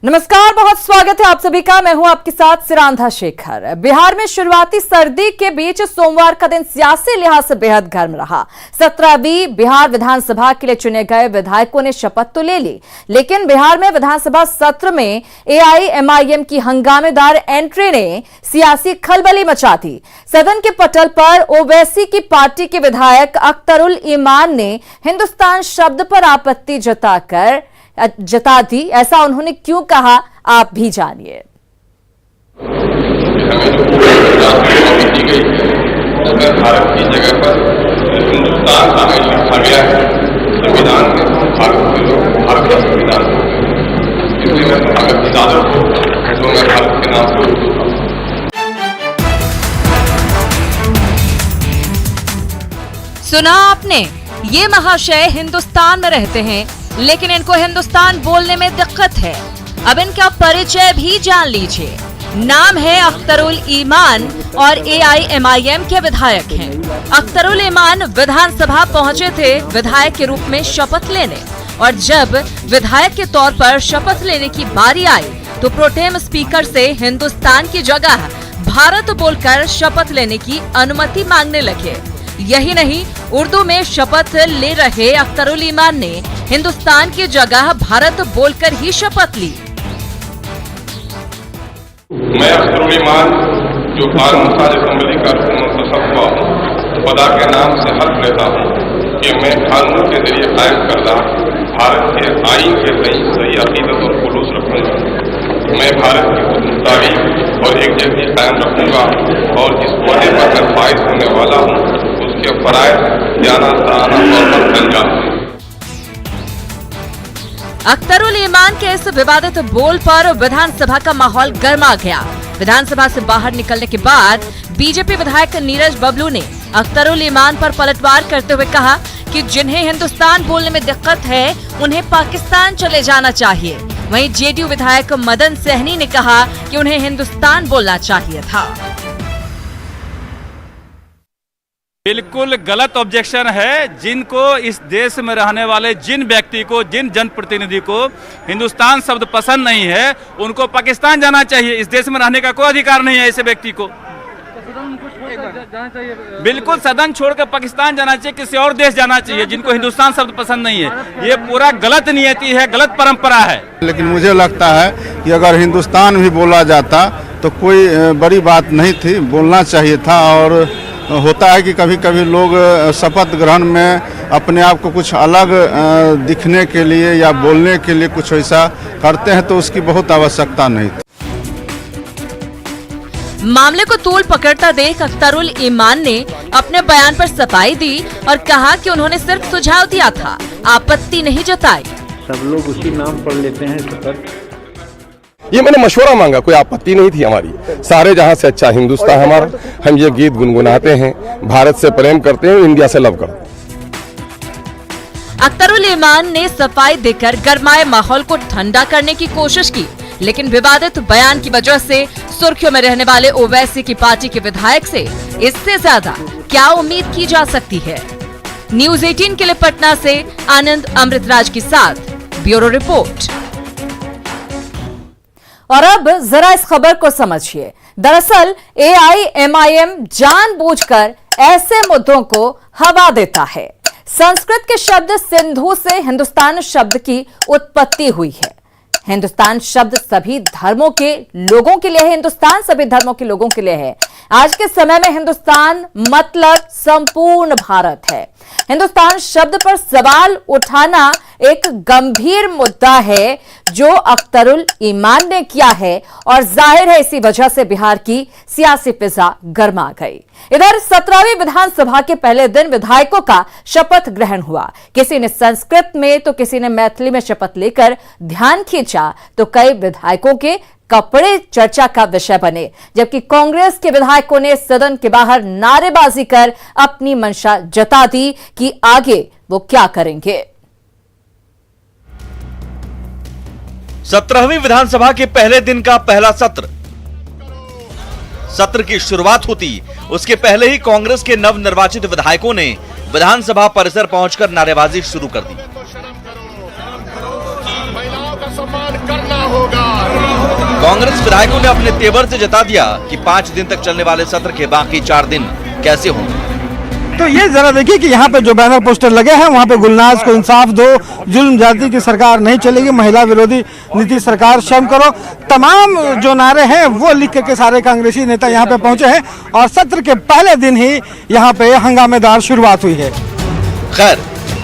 नमस्कार, बहुत स्वागत है आप सभी का। मैं हूं आपके साथ सिरांधा शेखर। बिहार में शुरुआती सर्दी के बीच सोमवार का दिन सियासी लिहाज से बेहद गर्म रहा। 17वीं बिहार विधानसभा के लिए चुने गए विधायकों ने शपथ तो ले ली, लेकिन बिहार में विधानसभा सत्र में एआईएमआईएम की हंगामेदार एंट्री ने सियासी खलबली मचा दी। सदन के पटल पर ओवैसी की पार्टी के विधायक अख्तरुल ईमान ने हिंदुस्तान शब्द पर आपत्ति जता दी। ऐसा उन्होंने क्यों कहा, आप भी जानिए। भारत की जगह पर हिंदुस्तान शामिल रखा गया है संविधान में। भारत के लोग भारत का संविधान, इसलिए मैं भारत की आदत को जो मैं भारत के नाम से सुना आपने, ये महाशय हिंदुस्तान में रहते हैं, लेकिन इनको हिंदुस्तान बोलने में दिक्कत है। अब इनका परिचय भी जान लीजिए। नाम है अख्तरुल ईमान और एआईएमआईएम के विधायक हैं। अख्तरुल ईमान विधानसभा पहुंचे थे विधायक के रूप में शपथ लेने, और जब विधायक के तौर पर शपथ लेने की बारी आई तो प्रोटेम स्पीकर से हिंदुस्तान की जगह भारत बोलकर शपथ लेने की अनुमति मांगने लगे। यही नहीं, उर्दू में शपथ ले रहे अख्तरुल ईमान ने हिंदुस्तान की जगह भारत बोलकर ही शपथ ली। मैं अख्तरुल ईमान जो बाल मुसाज असम्बली का मुंतखब हुआ हूँ, खुदा के नाम से हल्फ लेता हूँ कि मैं कानून के जरिए कायम करदा भारत के आईन के सही अकीदत और खुलूस रखूंगा। मैं भारत की तारीख और एक जगह कायम रखूंगा और जिस पौधे पर मैं फायद होने वाला हूँ उसके फराइज अंजाम। अख्तरुल ईमान के इस विवादित बोल पर विधानसभा का माहौल गर्मा गया। विधानसभा से बाहर निकलने के बाद बीजेपी विधायक नीरज बबलू ने अख्तरुल ईमान पर पलटवार करते हुए कहा कि जिन्हें हिंदुस्तान बोलने में दिक्कत है उन्हें पाकिस्तान चले जाना चाहिए। वहीं जेडीयू विधायक मदन सहनी ने कहा कि उन्हें हिंदुस्तान बोलना चाहिए था। बिल्कुल गलत ऑब्जेक्शन है। जिनको इस देश में रहने वाले जिन व्यक्ति को, जिन जनप्रतिनिधि को हिंदुस्तान शब्द पसंद नहीं है, उनको पाकिस्तान जाना चाहिए। इस देश में रहने का कोई अधिकार नहीं है ऐसे व्यक्ति को। बिल्कुल सदन छोड़कर पाकिस्तान जाना चाहिए, किसी और देश जाना चाहिए जिनको हिंदुस्तान शब्द पसंद नहीं है। ये पूरा गलत नियति है, गलत परंपरा है। लेकिन मुझे लगता है कि अगर हिंदुस्तान भी बोला जाता तो कोई बड़ी बात नहीं थी, बोलना चाहिए था। और होता है कि कभी कभी लोग शपथ ग्रहण में अपने आप को कुछ अलग दिखने के लिए या बोलने के लिए कुछ ऐसा करते हैं, तो उसकी बहुत आवश्यकता नहीं थी। मामले को तूल पकड़ता देख अख्तरुल ईमान ने अपने बयान पर सफाई दी और कहा कि उन्होंने सिर्फ सुझाव दिया था, आपत्ति नहीं जताई। सब लोग उसी नाम पर लेते हैं शपथ। ये मैंने मशवरा मांगा, कोई आपत्ति नहीं थी हमारी। सारे जहां से अच्छा हिंदुस्तान हमारा। हम ये गीत गुनगुनाते हैं, भारत से प्रेम करते हैं, इंडिया से लव करते हैं। अख्तरुल ईमान ने सफाई देकर गरमाए माहौल को ठंडा करने की कोशिश की, लेकिन विवादित बयान की वजह से सुर्खियों में रहने वाले ओवैसी की पार्टी के विधायक से इससे ज्यादा क्या उम्मीद की जा सकती है। न्यूज 18 के लिए पटना से आनंद अमृतराज के साथ ब्यूरो रिपोर्ट। और अब जरा इस खबर को समझिए। दरअसल एआईएमआईएम जानबूझकर ऐसे मुद्दों को हवा देता है। संस्कृत के शब्द सिंधु से हिंदुस्तान शब्द की उत्पत्ति हुई है। हिंदुस्तान शब्द सभी धर्मों के लोगों के लिए है। हिंदुस्तान सभी धर्मों के लोगों के लिए है। आज के समय में हिंदुस्तान मतलब संपूर्ण भारत है। हिंदुस्तान शब्द पर सवाल उठाना एक गंभीर मुद्दा है जो अख्तरुल ईमान ने किया है, और जाहिर है इसी वजह से बिहार की सियासी फिजा गर्मा गई। इधर 17वीं विधानसभा के पहले दिन विधायकों का शपथ ग्रहण हुआ। किसी ने संस्कृत में तो किसी ने मैथिली में शपथ लेकर ध्यान खींचा, तो कई विधायकों के कपड़े चर्चा का विषय बने, जबकि कांग्रेस के विधायकों ने सदन के बाहर नारेबाजी कर अपनी मंशा जता दी कि आगे वो क्या करेंगे। 17वीं विधानसभा के पहले दिन का पहला सत्र की शुरुआत होती उसके पहले ही कांग्रेस के नवनिर्वाचित विधायकों ने विधानसभा परिसर पहुंचकर नारेबाजी शुरू कर दी। महिलाओं का सम्मान करना होगा। कांग्रेस विधायकों ने अपने तेवर से जता दिया कि 5 दिन तक चलने वाले सत्र के बाकी 4 दिन कैसे होंगे। तो ये जरा देखिए कि यहाँ पे जो बैनर पोस्टर लगे हैं वहाँ पे गुलनाज को इंसाफ दो, जुल्म जाति की सरकार नहीं चलेगी, महिला विरोधी नीति सरकार शर्म करो, तमाम जो नारे हैं वो लिख के सारे कांग्रेसी नेता यहाँ पे पहुंचे हैं और सत्र के पहले दिन ही यहाँ पे हंगामेदार शुरुआत हुई है। खैर,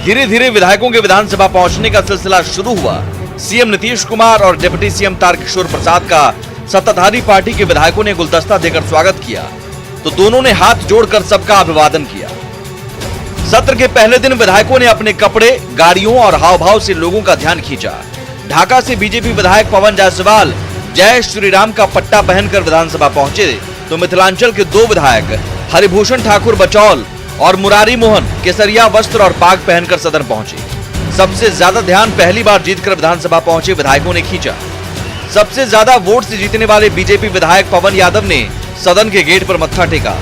धीरे धीरे विधायकों के विधानसभा पहुंचने का सिलसिला शुरू हुआ। सीएम नीतीश कुमार और डिप्टी सीएम तारकिशोर प्रसाद का सत्ताधारी पार्टी के विधायकों ने गुलदस्ता देकर स्वागत किया तो दोनों ने हाथ जोड़कर सबका अभिवादन किया। सत्र के पहले दिन विधायकों ने अपने कपड़े, गाड़ियों और हाव भाव से लोगों का ध्यान खींचा। ढाका से बीजेपी विधायक पवन जायसवाल जय श्री राम का पट्टा पहनकर विधानसभा पहुंचे तो मिथिलांचल के 2 विधायक हरिभूषण ठाकुर बचौल और मुरारी मोहन केसरिया वस्त्र और पाग पहनकर सदन पहुंचे। सबसे ज्यादा ध्यान पहली बार जीतकर विधानसभा पहुंचे विधायकों ने खींचा। सबसे ज्यादा वोट से जीतने वाले बीजेपी विधायक पवन यादव ने सदन के गेट पर मत्था टेका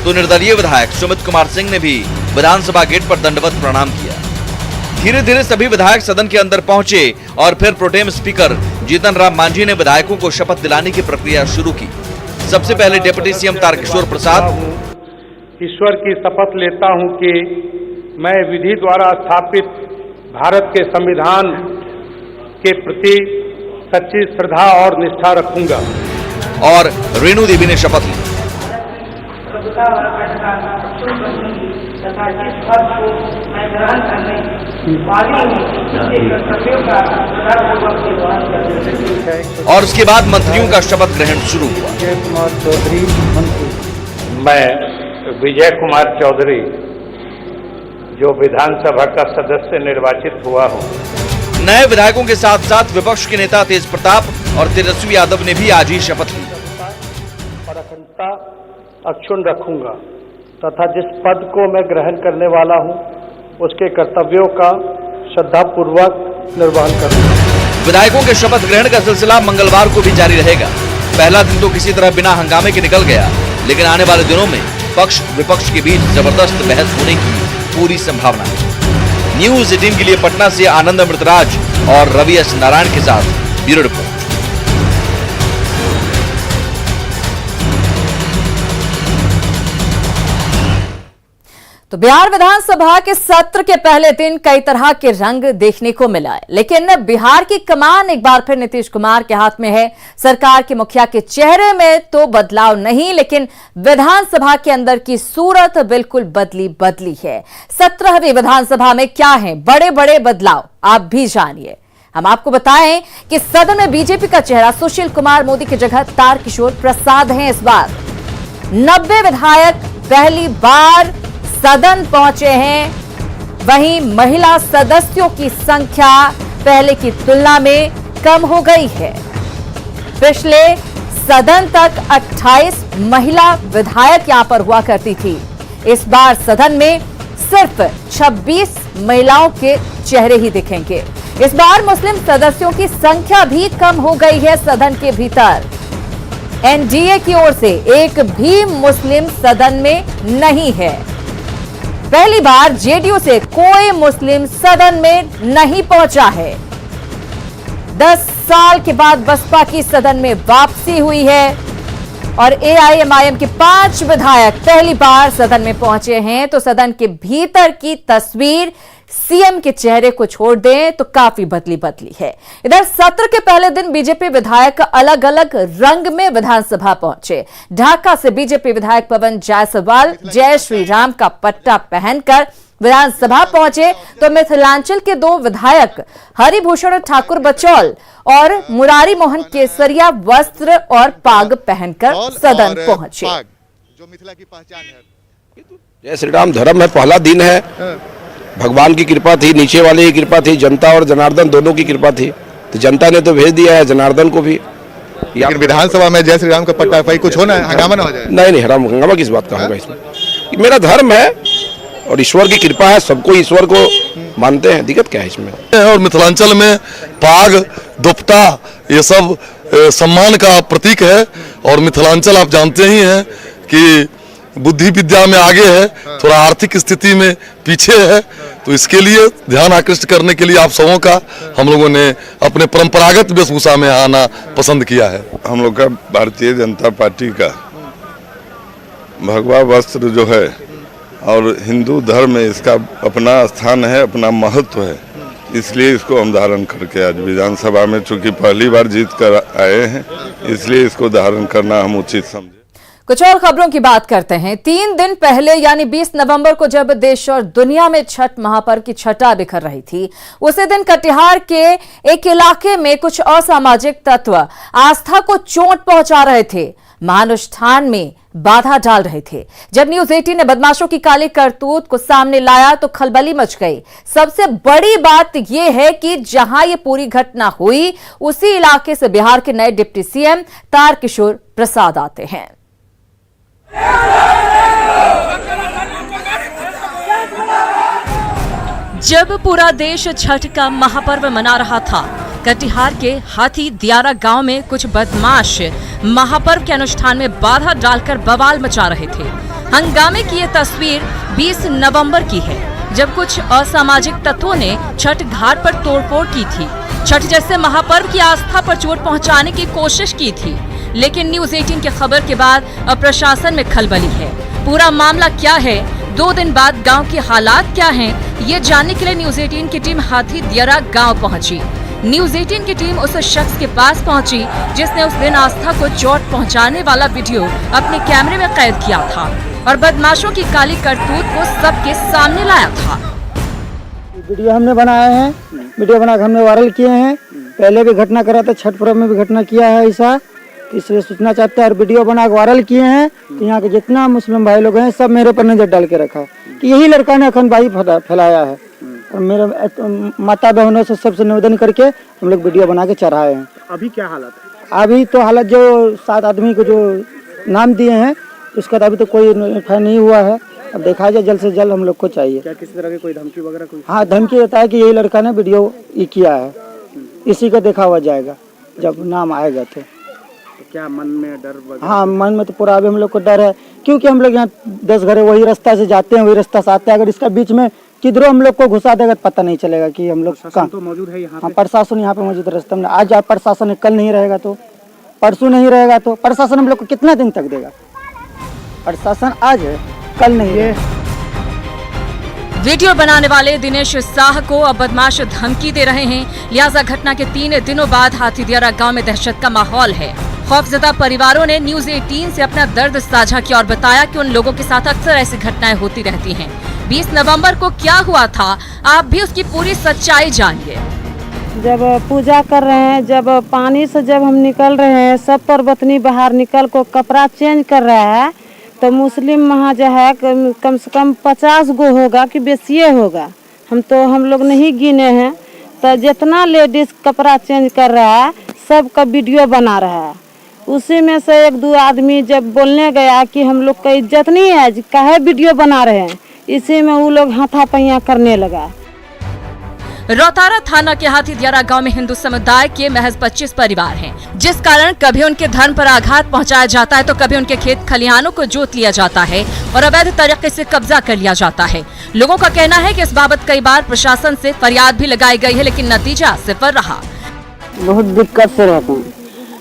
तो निर्दलीय विधायक सुमित कुमार सिंह ने भी विधानसभा गेट पर दंडवत प्रणाम किया। धीरे धीरे सभी विधायक सदन के अंदर पहुंचे और फिर प्रोटेम स्पीकर जीतन राम मांझी ने विधायकों को शपथ दिलाने की प्रक्रिया शुरू की। सबसे पहले डिप्टी सीएम तारकिशोर प्रसाद, ईश्वर की शपथ लेता हूं कि मैं विधि द्वारा स्थापित भारत के संविधान के प्रति सच्ची श्रद्धा और निष्ठा रखूंगा। और रेणु देवी ने शपथ ली। और उसके बाद मंत्रियों का शपथ ग्रहण शुरू हुआ। विजय कुमार चौधरी मंत्री। मैं विजय कुमार चौधरी जो विधानसभा का सदस्य निर्वाचित हुआ हूँ। नए विधायकों के साथ साथ विपक्ष के नेता तेज प्रताप और तेजस्वी यादव ने भी आज ही शपथ ली। और अखंडता अक्षुण्ण रखूंगा तथा जिस पद को मैं ग्रहण करने वाला हूं उसके कर्तव्यों का श्रद्धापूर्वक निर्वहन करूंगा। विधायकों के शपथ ग्रहण का सिलसिला मंगलवार को भी जारी रहेगा। पहला दिन तो किसी तरह बिना हंगामे के निकल गया, लेकिन आने वाले दिनों में पक्ष विपक्ष के बीच जबरदस्त बहस होने की पूरी संभावना है। न्यूज 18 के लिए पटना से आनंद अमृतराज और रवि एस नारायण के साथ ब्यूरो रिपोर्ट। तो बिहार विधानसभा के सत्र के पहले दिन कई तरह के रंग देखने को मिला है, लेकिन बिहार की कमान एक बार फिर नीतीश कुमार के हाथ में है। सरकार के मुखिया के चेहरे में तो बदलाव नहीं, लेकिन विधानसभा के अंदर की सूरत बिल्कुल बदली है। 17वीं विधानसभा में क्या है बड़े बड़े बदलाव, आप भी जानिए। हम आपको बताएं कि सदन में बीजेपी का चेहरा सुशील कुमार मोदी की जगह तारकिशोर प्रसाद हैं। इस बार 90 विधायक पहली बार सदन पहुंचे हैं। वहीं महिला सदस्यों की संख्या पहले की तुलना में कम हो गई है। पिछले सदन तक 28 महिला विधायक यहां पर हुआ करती थी। इस बार सदन में सिर्फ 26 महिलाओं के चेहरे ही दिखेंगे। इस बार मुस्लिम सदस्यों की संख्या भी कम हो गई है। सदन के भीतर एनडीए की ओर से एक भी मुस्लिम सदन में नहीं है। पहली बार जेडीयू से कोई मुस्लिम सदन में नहीं पहुंचा है। 10 साल के बाद बसपा की सदन में वापसी हुई है और एआईएमआईएम के 5 विधायक पहली बार सदन में पहुंचे हैं। तो सदन के भीतर की तस्वीर सीएम के चेहरे को छोड़ दें तो काफी बदली है। इधर सत्र के पहले दिन बीजेपी विधायक अलग अलग रंग में विधानसभा पहुंचे। ढाका से बीजेपी विधायक पवन जायसवाल जय श्री राम का पट्टा पहनकर विधानसभा पहुंचे तो मिथिलांचल के 2 विधायक हरिभूषण ठाकुर बचौल और मुरारी मोहन केसरिया वस्त्र और पाग पहनकर सदन पहुंचे। जो मिथिला की पहचान है। जय श्री राम धर्म है, पहला दिन है, भगवान की कृपा थी, नीचे वाले की कृपा थी, जनता और जनार्दन दोनों की कृपा थी, तो जनता ने तो भेज दिया है जनार्दन को भी। विधानसभा में जय श्री राम का पट्टा भाई कुछ होना है, हंगामा ना हो जाए। नहीं हंगामा किस बात का होगा इसमें। मेरा धर्म है और ईश्वर की कृपा है, सबको ईश्वर को मानते हैं, दिक्कत क्या है इसमें। और मिथिलांचल में पाग दुपट्टा ये सब सम्मान का प्रतीक है और मिथिलांचल आप जानते ही हैं कि बुद्धि विद्या में आगे है, थोड़ा आर्थिक स्थिति में पीछे है, तो इसके लिए ध्यान आकृष्ट करने के लिए आप सबों का हम लोगों ने अपने परंपरागत वेशभूषा में आना पसंद किया है। हम लोग का भारतीय जनता पार्टी का भगवा वस्त्र जो है और हिंदू धर्म में इसका अपना स्थान है, अपना महत्व है, इसलिए इसको हम धारण करके आज विधानसभा में चूंकि पहली बार जीत कर आए हैं, इसलिए इसको धारण करना हम उचित समझे। कुछ और खबरों की बात करते हैं। 3 दिन पहले यानी 20 नवंबर को जब देश और दुनिया में छठ महापर्व की छटा बिखर रही थी, उसी दिन कटिहार के एक इलाके में कुछ असामाजिक तत्व आस्था को चोट पहुंचा रहे थे, महानुष्ठान में बाधा डाल रहे थे। जब न्यूज 18 ने बदमाशों की काली करतूत को सामने लाया तो खलबली मच गई। सबसे बड़ी बात यह है कि जहां ये पूरी घटना हुई, उसी इलाके से बिहार के नए डिप्टी सीएम तारकिशोर प्रसाद आते हैं। जब पूरा देश छठ का महापर्व मना रहा था, कटिहार के हाथी दियारा गांव में कुछ बदमाश महापर्व के अनुष्ठान में बाधा डालकर बवाल मचा रहे थे। हंगामे की ये तस्वीर 20 नवंबर की है, जब कुछ असामाजिक तत्वों ने छठ घाट पर तोड़फोड़ की थी। छठ जैसे महापर्व की आस्था पर चोट पहुंचाने की कोशिश की थी, लेकिन न्यूज 18 की खबर के बाद अब प्रशासन में खलबली है। पूरा मामला क्या है, 2 दिन बाद गांव के हालात क्या हैं, ये जानने के लिए न्यूज 18 की टीम हाथी दियारा गांव पहुंची। न्यूज 18 की टीम उस शख्स के पास पहुंची जिसने उस दिन आस्था को चोट पहुंचाने वाला वीडियो अपने कैमरे में कैद किया था और बदमाशों की काली करतूत को सबके सामने लाया था। वीडियो हमने बनाया है, वीडियो बनाकर हमने वायरल किए हैं। पहले भी घटना करा था, छठ पर्व में भी घटना किया है ऐसा, इसलिए सूचना चाहते हैं और वीडियो बना के वायरल किए हैं कि यहाँ के जितना मुस्लिम भाई लोग हैं सब मेरे पर नजर डाल के रखा है कि यही लड़का ने अखंड फैलाया है। और मेरे माता बहनों से सबसे निवेदन करके हम लोग वीडियो बना के चढ़ाए हैं। अभी क्या हालत है? अभी तो हालत जो 7 आदमी को जो नाम दिए हैं उसका तो अभी तो कोई एफआईआर नहीं हुआ है। अब देखा जाए, जल्द से जल्द हम लोग को चाहिए। क्या किसी तरह की कोई धमकी वगैरह कोई? हाँ, धमकी देता है कि यही लड़का ने वीडियो किया है, इसी का देखा हुआ जाएगा जब नाम आएगा तो क्या मन में डर? हाँ, मन में तो पूरा अभी हम लोग को डर है, क्योंकि हम लोग यहाँ 10 घर वही रास्ता से जाते हैं, वही रास्ता से आते हैं। अगर इसका बीच में किधरों हम लोग को घुसा देगा तो पता नहीं चलेगा कि हम लोग कहाँ। तो मौजूद है यहाँ? हाँ, प्रशासन यहाँ पे मौजूद है रास्ते में। आज प्रशासन कल नहीं रहेगा तो परसों नहीं रहेगा तो प्रशासन हम लोग को कितना दिन तक देगा? प्रशासन आज है, कल नहीं है। वीडियो बनाने वाले दिनेश शाह को अब बदमाश धमकी दे रहे हैं, लिहाजा घटना के 3 दिनों बाद हाथी दियारा गांव में दहशत का माहौल है। खौफजदा परिवारों ने न्यूज 18 से अपना दर्द साझा किया और बताया कि उन लोगों के साथ अक्सर ऐसी घटनाएं होती रहती हैं। 20 नवंबर को क्या हुआ था, आप भी उसकी पूरी सच्चाई जानिए। जब पूजा कर रहे हैं, जब पानी से जब हम निकल रहे हैं, सब परबतनी बाहर निकल को कपड़ा चेंज कर रहा है, तो मुस्लिम वहाँ जो है कम से कम 50 गो होगा कि बेसिए होगा, हम लोग नहीं गिने हैं। तो जितना लेडीज कपड़ा चेंज कर रहा है सबका वीडियो बना रहा है। उसी में से 1-2 आदमी जब बोलने गया कि हम लोग का इज्जत नहीं है, काहे वीडियो बना रहे हैं, इसी में वो लोग हाथापाइयाँ करने लगा। रोतारा थाना के हाथी दियारा गांव में हिंदू समुदाय के महज 25 परिवार हैं, जिस कारण कभी उनके धन पर आघात पहुंचाया जाता है तो कभी उनके खेत खलिहानों को जोत लिया जाता है और अवैध तरीके से कब्जा कर लिया जाता है। लोगों का कहना है कि इस बाबत कई बार प्रशासन से फरियाद भी लगाई गई है, लेकिन नतीजा सिफर रहा। बहुत दिक्कत से रहते हैं,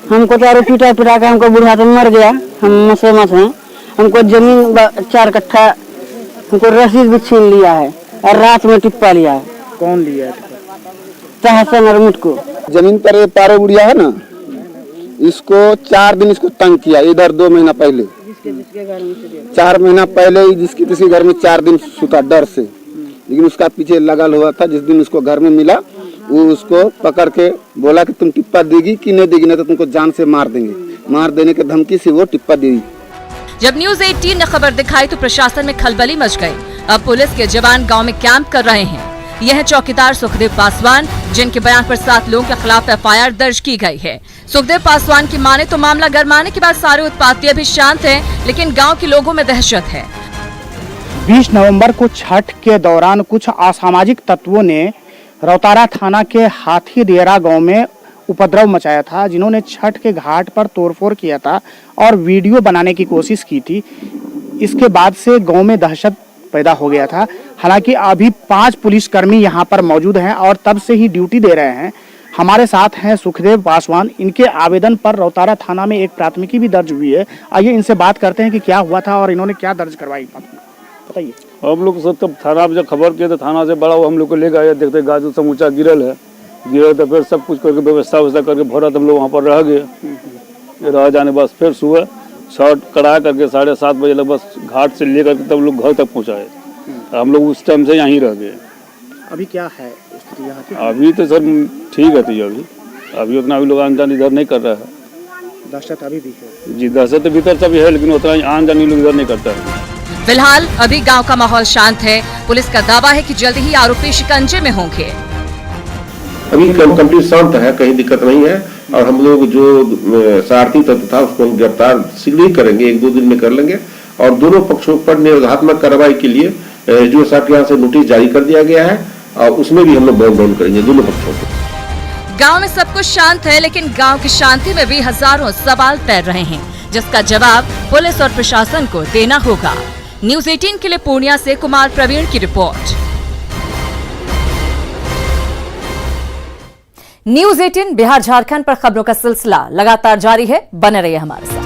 हमको चारों पीटा के हमको बुढ़ा तो मर गया, हम मसमस हैं। हमको जमीन 4 कट्ठा हमको रसीद भी छीन लिया है और रात में टिप्पा लिया है। कौन लिया है? तहसन और मुझको जमीन पर पारो बुढ़िया है ना, इसको 4 दिन इसको तंग किया। इधर 2 महीना पहले, 4 महीना पहले जिसकी किसी घर में 4 दिन सुता डर से, लेकिन उसका पीछे लगा हुआ था। जिस दिन उसको घर में मिला वो उसको पकड़ के बोला कि तुम टिप्पा देगी कि नहीं देगी, नहीं तो तुमको जान से मार देंगे। मार देने के धमकी से वो टिप्पा दी। जब न्यूज 18 ने खबर दिखाई तो प्रशासन में खलबली मच गई। अब पुलिस के जवान गांव में कैंप कर रहे हैं। यह है चौकीदार सुखदेव पासवान, जिनके बयान पर 7 लोगों के खिलाफ एफआईआर दर्ज की गई है। सुखदेव पासवान की माने तो मामला गरमाने के बाद सारे उत्पाती अभी शांत हैं, लेकिन गांव के लोगों में दहशत है। 20 नवंबर को छठ के दौरान कुछ असामाजिक तत्वों ने रोतारा थाना के हाथी दियारा गांव में उपद्रव मचाया था, जिन्होंने छठ के घाट पर तोड़फोड़ किया था और वीडियो बनाने की कोशिश की थी। इसके बाद से गांव में दहशत पैदा हो गया था। हालांकि अभी 5 पुलिसकर्मी यहां पर मौजूद हैं और तब से ही ड्यूटी दे रहे हैं। हमारे साथ हैं सुखदेव पासवान। इनके आवेदन पर रौतारा थाना में एक प्राथमिकी भी दर्ज हुई है। आइए इनसे बात करते हैं कि क्या हुआ था और इन्होंने क्या दर्ज करवाई, बताइए। हम लोग सब तब थाना पे जब खबर किए तो थाना से बड़ा वो हम लोग को ले गए, देखते गाजू समूचा गिरल है, गिरल तो फिर सब कुछ करके व्यवस्था करके भरा, हम लोग वहाँ पर रह गए। रह जाने बस फिर सुबह शॉर्ट कड़ा करके 7:30 बजे लग बस घाट से लेकर के तब लोग घर तक पहुँचाए। हम लोग उस टाइम से यहीं रह गए। अभी क्या है स्थिति यहाँ की? अभी तो सर ठीक है, अभी उतना भी लोग आन जान इधर नहीं कर रहा है। दहशत अभी भी है जी, दहशत भीतर सब है, लेकिन उतना आन जान लोग इधर नहीं करता है। फिलहाल अभी गांव का माहौल शांत है। पुलिस का दावा है कि जल्द ही आरोपी शिकंजे में होंगे। अभी कंप्लीट शांत है, कहीं दिक्कत नहीं है और हम लोग जो शरारती तत्व था उसको गिरफ्तार शीघ्र ही करेंगे, 1-2 दिन में कर लेंगे और दोनों पक्षों पर निरोधात्मक कार्रवाई के लिए जो साहब के यहाँ से नोटिस जारी कर दिया गया है और उसमें भी हम लोग बाउंड डाउन करेंगे दोनों पक्षों को। गांव में सब कुछ शांत है, लेकिन गांव की शांति में भी हजारों सवाल तैर रहे हैं, जिसका जवाब पुलिस और प्रशासन को देना होगा। न्यूज़ 18 के लिए पूर्णिया से कुमार प्रवीण की रिपोर्ट। न्यूज़ 18 बिहार झारखंड पर खबरों का सिलसिला लगातार जारी है, बने रहिए हमारे साथ।